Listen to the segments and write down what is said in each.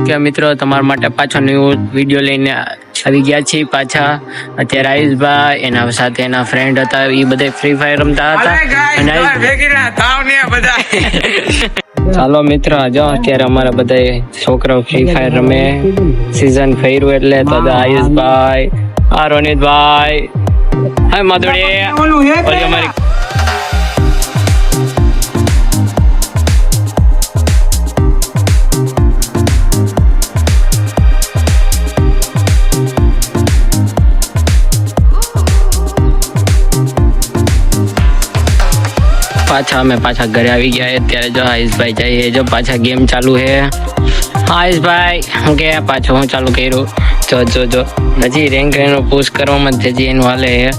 કે મિત્રો તમારા માટે પાછો ન્યૂ વિડીયો લઈને આવી ગયા છીએ પાછા. અત્યારે આયુષભાઈ એના સાથે એના ફ્રેન્ડ હતા, એ બધા ફ્રી ફાયર રમતા હતા. ચાલો મિત્રો, જો અત્યારે અમારા બધા છોકરાઓ ફ્રી ફાયર રમે. સીઝન ફર્યું એટલે તો આયુષભાઈ, આ રોનિતભાઈ, હા માધુડી, અમારી અમે પાછા ઘરે આવી ગયા. અત્યારે જો આયુષભાઈ જઈએ, જો પાછા ગેમ ચાલુ છે. આયુષભાઈ હું કે પાછો હું ચાલુ કર્યું, જો હજી રેન્ક એનો પુશ કરવામાં જ હજી એનું હાલે છે.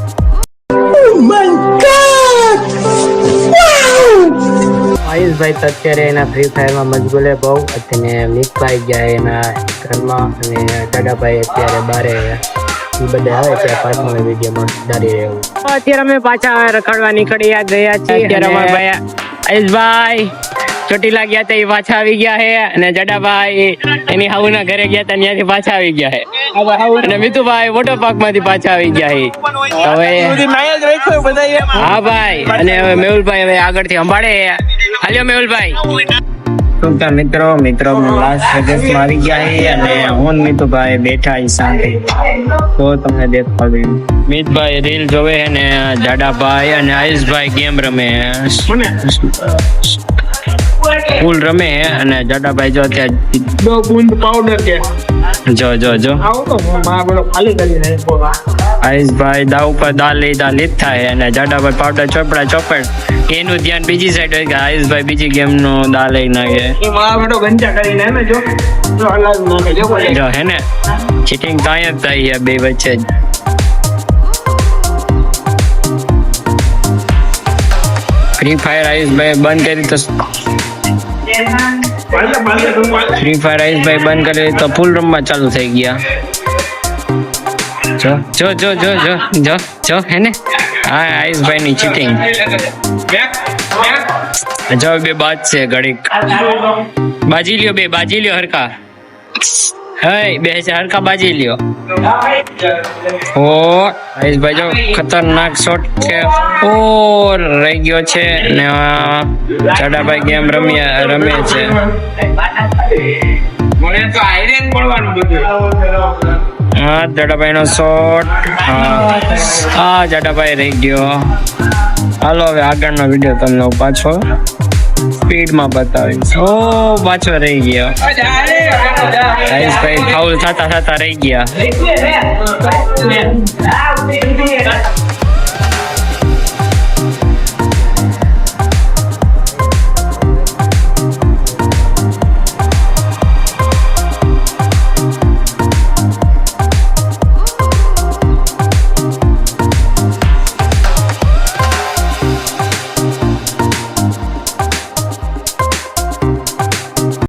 આયુષભાઈ તો અત્યારે એના ફ્રી ફાયરમાં મશગુલ બહુ. અત્યારે મિતભાઈ ગયા એના ઘરમાં અને દાદાભાઈ અત્યારે બારે બધા આવે છે. પાછળ વિડીયોમાં ડારી રહેવું. અત્યારે અમે પાછા રખડવા નીકળી ગયા છીએ. અત્યારે અમારા ભાઈ આયુષભાઈ ચોટીલા ગયા હતા, એ પાછા આવી ગયા છે. અને જડાભાઈ એની હાઉના ઘરે ગયા હતા, ત્યાંથી પાછા આવી ગયા છે. અને મિતુભાઈ વોટર પાર્ક માંથી પાછા આવી ગયા છે. હવે હા ભાઈ, અને હવે મેહુલભાઈ હવે આગળથી સંભાળે. હાલ્યો મેહુલભાઈ. મિત્રો લાસ્ટ સજેસ્ટમાં આવી ગયા છે અને હું મિતુભાઈ બેઠા શાંતિ તો તમને દેખાડું. મિતભાઈ રીલ જોવે છે ને જાડાભાઈ અને આયુષભાઈ ગેમ રમે, ફૂલ રમે. અને જાડાભાઈ જો અત્યારે આયુષભાઈ દા ઉપર દા લીધા છે અને જાડાભાઈ પાવડર ચોપડ એનું ધ્યાન બીજી સાઈડ હોય કે આયુષભાઈ બીજી ગેમ નો દા લઈ નાખે. જો હે ને ચીટિંગ તો અહીંયા જ થાય બે વચ્ચે જ. ફ્રી ફાયર આયુષભાઈ બંધ કરી તો ફૂલ રમવા ચાલુ થઈ ગયા. જો હે ને હા આયુષભાઈ ની ચીટિંગ. જો બે બાજ છે ઘડીક બાજી લ્યો હરકા. હે બે હરકા બાજી લ્યો. ઓ આયુષભાઈ જો ખતરનાક શોટ છે. ઓ રહી ગયો છે ને જાડાભાઈ ગેમ રમે છે. હા જાડાભાઈ નો શોટ. હા જાડાભાઈ રહી ગયો. હાલો હવે આગળનો વિડીયો તમને પાછો સ્પીડમાં બતાવીશ. ઓ પાછો રહી ગયો. આયુષભાઈ ફાઉલ થતા રહી ગયા.